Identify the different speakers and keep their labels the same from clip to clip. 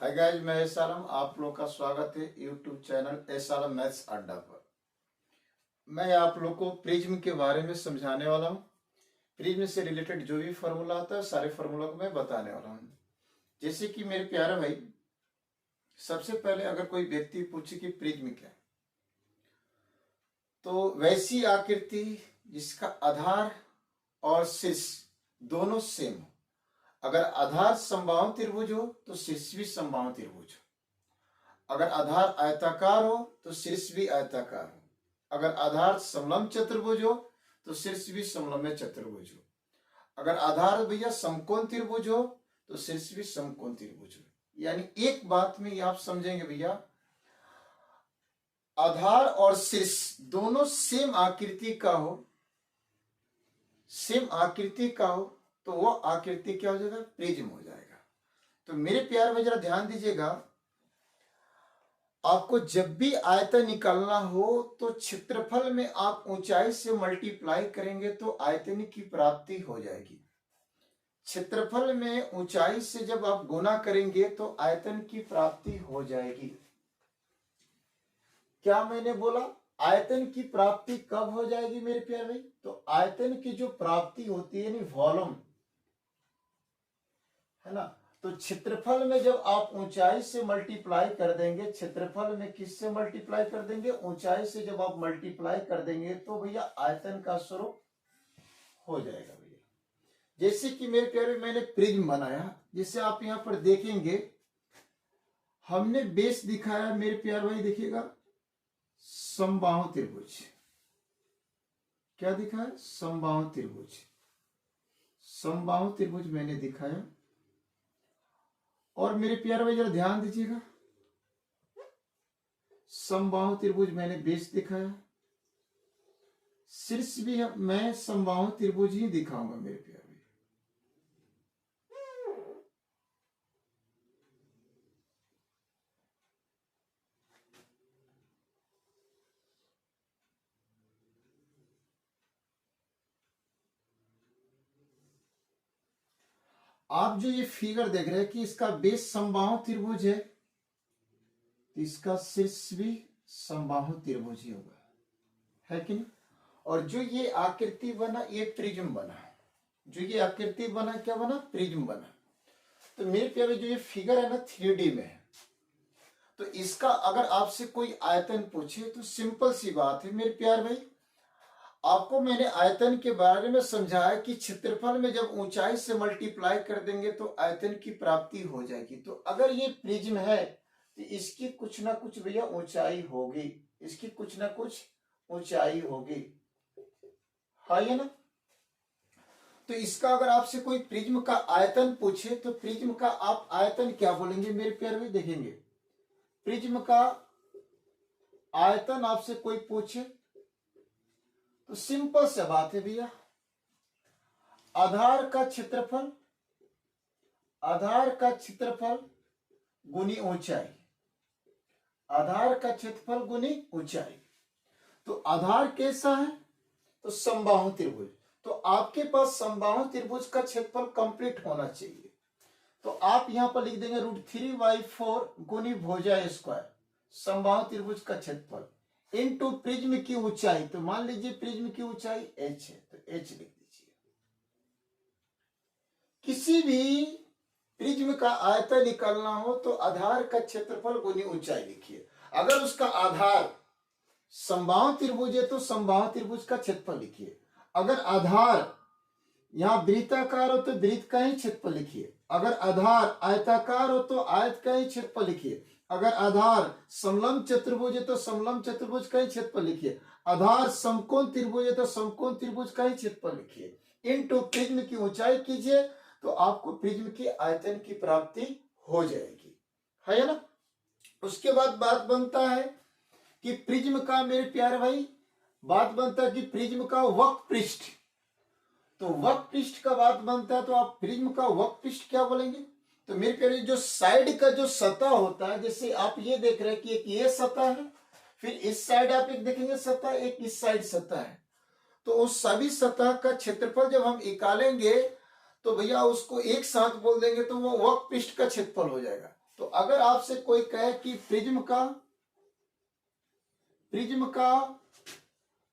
Speaker 1: Hi guys, मैं S आलम। आप लोग का स्वागत है यूट्यूब चैनल एस आलम मैथ्स अड्डा पर। मैं आप लोग को प्रिज्म के बारे में समझाने वाला हूँ। प्रिज्म से रिलेटेड जो भी फार्मूला आता है सारे फार्मूला को मैं बताने वाला हूँ। जैसे कि मेरे प्यारे भाई, सबसे पहले अगर कोई व्यक्ति पूछे कि प्रिज्म क्या है, तो वैसी आकृति जिसका आधार और शीर्ष दोनों सेम हो। अगर आधार समबाहु त्रिभुज हो तो शीर्ष भी समबाहु त्रिभुज हो। अगर आधार आयताकार हो तो शीर्ष भी आयताकार हो। अगर आधार समलंब चतुर्भुज हो तो शीर्ष भी समलंब चतुर्भुज हो। अगर आधार भैया समकोण त्रिभुज हो तो शीर्ष भी समकोण त्रिभुज हो। यानी एक बात में ये आप समझेंगे भैया, आधार और शीर्ष दोनों सेम आकृति का हो, सेम आकृति का हो तो वो आकृति क्या हो जाएगा? प्रिज्म हो जाएगा। तो मेरे प्यार में जरा ध्यान दीजिएगा, आपको जब भी आयतन निकालना हो तो क्षेत्रफल में आप ऊंचाई से मल्टीप्लाई करेंगे तो आयतन की प्राप्ति हो जाएगी। क्षेत्रफल में ऊंचाई से जब आप गुना करेंगे तो आयतन की प्राप्ति हो जाएगी। क्या मैंने बोला? आयतन की प्राप्ति कब हो जाएगी मेरे प्यारे भाई? तो आयतन की जो प्राप्ति होती है यानी वॉल्यूम है ना, तो क्षेत्रफल में जब आप ऊंचाई से मल्टीप्लाई कर देंगे, क्षेत्रफल में किससे मल्टीप्लाई कर देंगे? ऊंचाई से जब आप मल्टीप्लाई कर देंगे तो भैया आयतन का स्वरूप हो जाएगा भैया। जैसे कि मेरे प्यारे मैंने प्रिज्म बनाया, जिसे आप यहां पर देखेंगे हमने बेस दिखाया मेरे प्यारे भाई, देखिएगा समबाहु त्रिभुज। क्या दिखाया? समबाहु त्रिभुज। समबाहु त्रिभुज मैंने दिखाया। और मेरे प्यारे भाई जरा ध्यान दीजिएगा, समबाहु त्रिभुज मैंने बेस दिखाया, शीर्ष भी मैं समबाहु त्रिभुज ही दिखाऊंगा मेरे प्यारे भाई। आप जो ये फिगर देख रहे हैं कि इसका बेस समबाहु त्रिभुज है, तो इसका शीर्ष भी समबाहु त्रिभुज ही होगा, है कि नहीं? और जो ये आकृति बना ये प्रिज्म बना। जो ये आकृति बना क्या बना? प्रिज्म बना। तो मेरे प्यारे जो ये फिगर है ना 3D में है, तो इसका अगर आपसे कोई आयतन पूछे तो सिंपल सी बात है मेरे प्यारे भाई, आपको मैंने आयतन के बारे में समझाया कि क्षेत्रफल में जब ऊंचाई से मल्टीप्लाई कर देंगे तो आयतन की प्राप्ति हो जाएगी। तो अगर ये प्रिज्म है तो इसकी कुछ ना कुछ भैया ऊंचाई होगी, इसकी कुछ ना कुछ ऊंचाई होगी, है ना? तो इसका अगर आपसे कोई प्रिज्म का आयतन पूछे तो प्रिज्म का आप आयतन क्या बोलेंगे मेरे प्यारे भाई? देखेंगे प्रिज्म का आयतन आपसे कोई पूछे तो सिंपल सी बात है भैया, आधार का क्षेत्रफल, आधार का क्षेत्रफल गुनी ऊंचाई, आधार का क्षेत्रफल गुनी ऊंचाई। तो आधार कैसा है? तो समबाहु त्रिभुज। तो आपके पास समबाहु त्रिभुज का क्षेत्रफल कंप्लीट होना चाहिए। तो आप यहां पर लिख देंगे √3/4 गुनी भुजा स्क्वायर, समबाहु त्रिभुज का क्षेत्रफल इनटू प्रिज्म की ऊंचाई। तो मान लीजिए प्रिज्म की ऊंचाई h है तो h लिख दीजिए। किसी भी प्रिज्म का आयतन निकालना हो तो आधार का क्षेत्रफल गुनी ऊंचाई लिखिए। अगर उसका आधार समबाहु त्रिभुज है तो समबाहु त्रिभुज का क्षेत्रफल लिखिए। अगर आधार यहां वृत्ताकार हो तो वृत्त का ही क्षेत्रफल लिखिए। अगर आधार आयताकार हो तो आयत का ही क्षेत्रफल लिखिए। अगर आधार समलंब चतुर्भुज है तो समलंब चतुर्भुज का ही क्षेत्रफल लिखिए। आधार समकोण त्रिभुज है तो समकोण त्रिभुज का ही क्षेत्रफल लिखिए। इनटू प्रिज्म की ऊंचाई कीजिए तो आपको प्रिज्म की आयतन की प्राप्ति हो जाएगी, है ना? उसके बाद बात बनता है कि प्रिज्म का मेरे प्यारे भाई, बात बनता है कि प्रिज्म का वक्र पृष्ठ। तो वक्र पृष्ठ का बात बनता है तो आप प्रिज्म का वक्र पृष्ठ क्या बोलेंगे? तो मेरे प्यारे जो साइड का जो सतह होता है, जैसे आप ये देख रहे हैं कि एक ये सतह है, फिर इस साइड आप एक देखेंगे सतह, एक इस साइड सतह है। तो उस सभी सतह का क्षेत्रफल जब हम निकालेंगे तो भैया उसको एक साथ बोल देंगे तो वो वक्र पृष्ठ का क्षेत्रफल हो जाएगा। तो अगर आपसे कोई कहे कि प्रिज्म का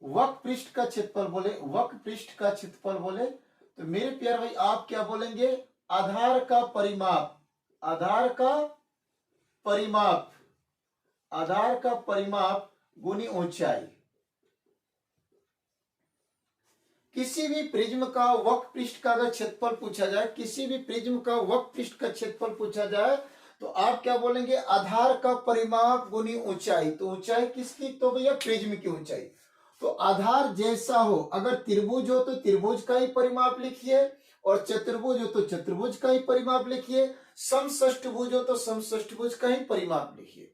Speaker 1: वक्र पृष्ठ का क्षेत्रफल बोले, वक्र पृष्ठ का क्षेत्रफल बोले, तो मेरे प्यारे भाई आप क्या बोलेंगे? आधार का परिमाप, आधार का परिमाप, आधार का परिमाप गुनी ऊंचाई। किसी भी प्रिज्म का वक्र पृष्ठ का अगर क्षेत्रफल पूछा जाए, किसी भी प्रिज्म का वक्र पृष्ठ का क्षेत्रफल पूछा जाए, तो आप क्या बोलेंगे? आधार का परिमाप गुनी ऊंचाई। तो ऊंचाई किसकी? तो भैया प्रिज्म की ऊंचाई। तो आधार जैसा हो, अगर त्रिभुज हो तो त्रिभुज का ही परिमाप लिखिए, और चतुर्भुज हो तो चतुर्भुज का ही परिमाप लिखिए, समषष्ठभुज हो तो समषष्ठभुज का ही परिमाप लिखिए।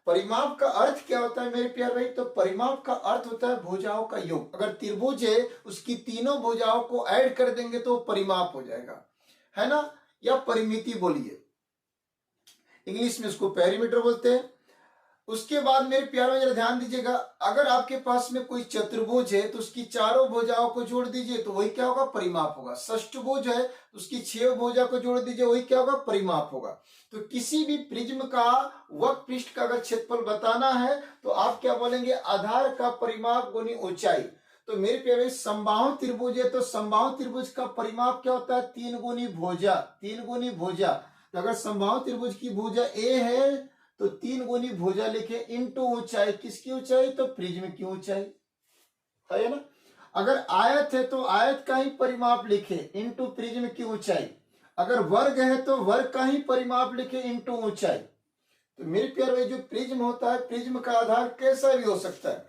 Speaker 1: परिमाप का अर्थ क्या होता है मेरे प्यारे भाई? तो परिमाप का अर्थ होता है भुजाओं का योग। अगर त्रिभुज है, उसकी तीनों भुजाओं को ऐड कर देंगे तो परिमाप हो जाएगा, है ना? या परिमिति बोलिए, इंग्लिश में उसको पेरीमीटर बोलते हैं। उसके बाद मेरे प्यारे जरा ध्यान दीजिएगा, अगर आपके पास में कोई चतुर्भुज है तो उसकी चारों भुजाओं को जोड़ दीजिए तो वही क्या होगा? परिमाप होगा। षष्ठभुज है तो उसकी 6 भुजा को जोड़ दीजिए, वही क्या होगा? परिमाप होगा। तो किसी भी प्रिज्म का वक्र पृष्ठ का अगर क्षेत्रफल बताना है तो आप क्या बोलेंगे? आधार का परिमाप गुनी ऊंचाई। तो मेरे प्यारे समबाहु त्रिभुज है तो समबाहु त्रिभुज का परिमाप क्या होता है? 3 गुनी भुजा, 3 गुनी भुजा। तो अगर समबाहु त्रिभुज की भुजा ए है तो 3 गुनी भुजा लिखे इंटू ऊंचाई। किसकी ऊंचाई? तो प्रिज्म की ऊंचाई, है ना? अगर आयत है तो आयत का ही परिमाप लिखे इंटू प्रिज्म की ऊंचाई। अगर वर्ग है तो वर्ग का ही परिमाप लिखे इंटू ऊंचाई। तो मेरे प्यारे जो प्रिज्म होता है, प्रिज्म का आधार कैसा भी हो सकता है।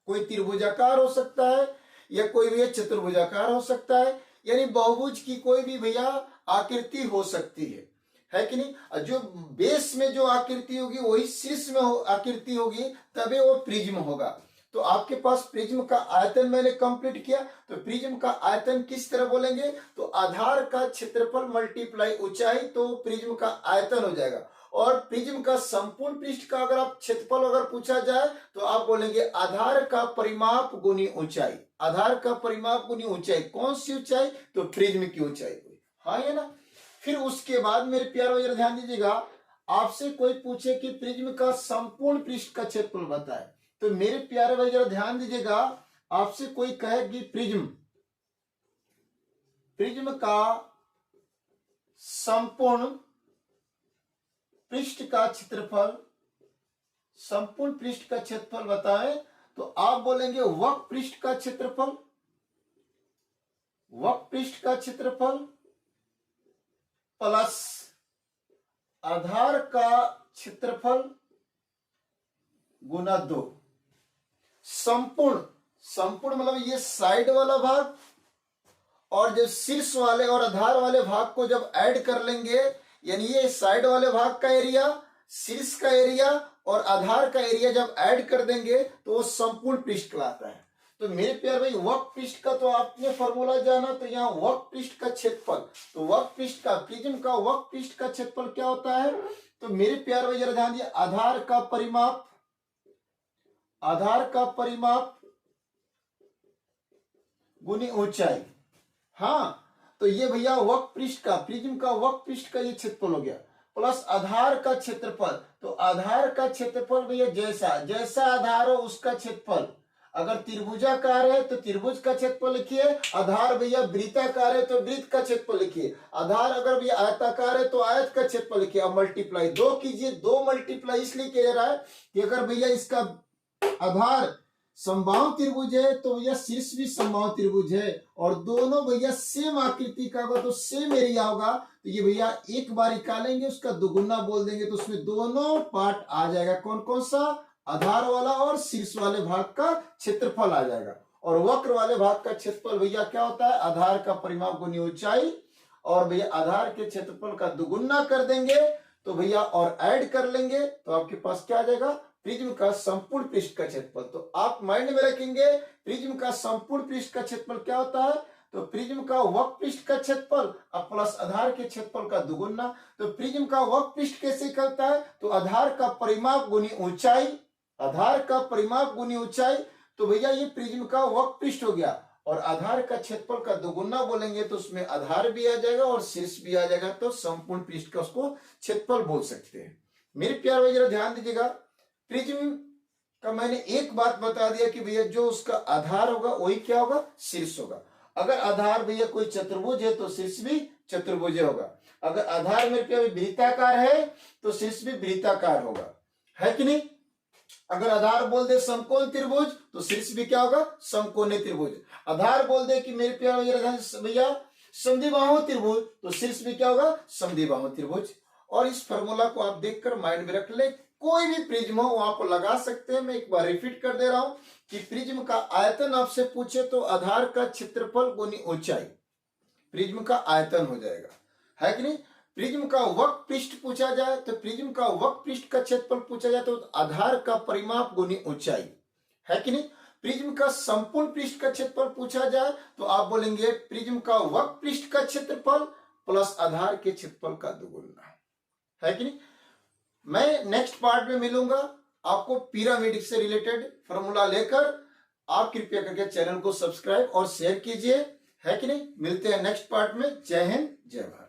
Speaker 1: कोई त्रिभुजाकार हो सकता है या कोई भैया चतुर्भुजाकार हो सकता है, यानी बहुभुज की कोई भी भैया आकृति हो सकती है कि नहीं? जो बेस में जो आकृति होगी वही शीर्ष में आकृति होगी, तभी वो प्रिज्म होगा। तो आपके पास प्रिज्म का आयतन मैंने कंप्लीट किया। तो प्रिज्म का आयतन किस तरह बोलेंगे? तो आधार का क्षेत्रफल मल्टीप्लाई ऊंचाई, तो प्रिज्म का आयतन हो जाएगा। और प्रिज्म का संपूर्ण पृष्ठ का अगर आप क्षेत्रफल अगर पूछा जाए तो आप बोलेंगे आधार का परिमाप गुनी ऊंचाई। आधार का परिमाप गुनी ऊंचाई, कौन सी ऊंचाई? तो प्रिज्म की ऊंचाई। हाँ ये ना। फिर उसके बाद मेरे प्यारे जरा ध्यान दीजिएगा, आपसे कोई पूछे कि प्रिज्म का संपूर्ण पृष्ठ का क्षेत्रफल बताए, तो मेरे प्यारे भाई जरा ध्यान दीजिएगा, आपसे कोई कहे कि प्रिज्म का संपूर्ण पृष्ठ का क्षेत्रफल, संपूर्ण पृष्ठ का क्षेत्रफल बताए, तो आप बोलेंगे वक्र पृष्ठ का क्षेत्रफल, वक्र पृष्ठ का क्षेत्रफल प्लस आधार का क्षेत्रफल गुना 2। संपूर्ण, संपूर्ण मतलब ये साइड वाला भाग और जब शीर्ष वाले और आधार वाले भाग को जब ऐड कर लेंगे, यानी ये साइड वाले भाग का एरिया, शीर्ष का एरिया और आधार का एरिया जब ऐड कर देंगे तो वो संपूर्ण पृष्ठ कहलाता है। तो मेरे प्यारे भाई वक्र पृष्ठ का तो आपने फॉर्मूला जाना, तो यहाँ वक्र पृष्ठ का क्षेत्रफल, तो वक्र पृष्ठ का, प्रिज्म का वक्र पृष्ठ का क्षेत्रफल क्या होता है? तो मेरे प्यारे भाई जरा ध्यान दिए, आधार का परिमाप, आधार का परिमाप गुनी ऊंचाई। हाँ, तो ये भैया वक्र पृष्ठ का, प्रिज्म का वक्र पृष्ठ का ये क्षेत्रफल हो गया, प्लस आधार का क्षेत्रफल। तो आधार का क्षेत्रफल भैया जैसा जैसा आधार हो उसका क्षेत्रफल। अगर त्रिभुजाकार है तो त्रिभुज का क्षेत्रफल लिखिए, आधार भैया वृत्ताकार है तो वृत्त का क्षेत्रफल लिखिए, आधार अगर भैया आयताकार है तो आयत का क्षेत्रफल लिखिए। अब मल्टीप्लाई 2 कीजिए, 2 मल्टीप्लाई इसलिए किया जा रहा है कि अगर भैया इसका आधार समबाहु त्रिभुज है तो भैया शीर्ष भी समबाहु त्रिभुज है, और दोनों भैया सेम आकृति का होगा तो सेम एरिया होगा। तो ये भैया एक बार निकालेंगे उसका दुगुना बोल देंगे तो उसमें दोनों पार्ट आ जाएगा। कौन कौन सा? आधार वाला और शीर्ष वाले भाग का क्षेत्रफल आ जाएगा। और वक्र वाले भाग का क्षेत्रफल भैया क्या होता है? आधार का परिमाप गुनी ऊंचाई, और भैया आधार के क्षेत्रफल का दुगुना कर देंगे तो भैया और ऐड कर लेंगे तो आपके पास क्या आ जाएगा? प्रिज्म का संपूर्ण पृष्ठ का क्षेत्रफल। तो आप माइंड में रखेंगे प्रिज्म का संपूर्ण पृष्ठ का क्षेत्रफल क्या होता है? तो प्रिज्म का वक्र पृष्ठ का क्षेत्रफल प्लस आधार के क्षेत्रफल का दुगुना। तो प्रिज्म का वक्र पृष्ठ कैसे करता है? तो आधार का परिमाप गुनी ऊंचाई, आधार का परिमाप गुनी ऊंचाई। तो भैया ये प्रिज्म का वक्र पृष्ठ हो गया, और आधार का क्षेत्रफल का दोगुना बोलेंगे तो उसमें आधार भी आ जाएगा और शीर्ष भी आ जाएगा, तो संपूर्ण पृष्ठ का उसको क्षेत्रफल बोल सकते हैं। मेरे प्यार भाई जरा ध्यान दीजिएगा, प्रिज्म का मैंने एक बात बता दिया कि भैया जो उसका आधार होगा वही क्या होगा, शीर्ष होगा। अगर आधार भैया कोई चतुर्भुज है तो शीर्ष भी चतुर्भुज होगा। अगर आधार मेरे प्यार वृत्ताकार है तो शीर्ष भी वृत्ताकार होगा, है कि नहीं। अगर आधार बोल दे समकोण त्रिभुज तो शीर्ष भी क्या होगा, समकोणीय त्रिभुज। आधार बोल दे कि मेरे प्यार भैया समद्विबाहु त्रिभुज तो शीर्ष भी क्या होगा, समद्विबाहु त्रिभुज। और इस फॉर्मूला को आप देखकर माइंड में रख ले, कोई भी प्रिज्म हो आप लगा सकते हैं। मैं एक बार रिपीट कर दे रहा हूं कि प्रिज्म का आयतन आपसे पूछे तो आधार का क्षेत्रफल गुनी ऊंचाई, प्रिज्म का आयतन हो जाएगा, है कि नहीं। प्रिज्म का वक्र पृष्ठ पूछा जाए तो प्रिज्म का वक्र पृष्ठ का क्षेत्रफल पूछा जाए तो आधार का परिमाप गुनी ऊंचाई, है कि नहीं। प्रिज्म का संपूर्ण पृष्ठ का क्षेत्रफल पूछा जाए तो आप बोलेंगे प्रिज्म का वक्र पृष्ठ का क्षेत्रफल प्लस आधार के क्षेत्रफल का दोगुना, है कि नहीं। मैं नेक्स्ट पार्ट में मिलूंगा आपको पिरामिड से रिलेटेड फॉर्मूला लेकर। आप कृपया करके चैनल को सब्सक्राइब और शेयर कीजिए, है कि नहीं। मिलते हैं नेक्स्ट पार्ट में। जय हिंद, जय भारत।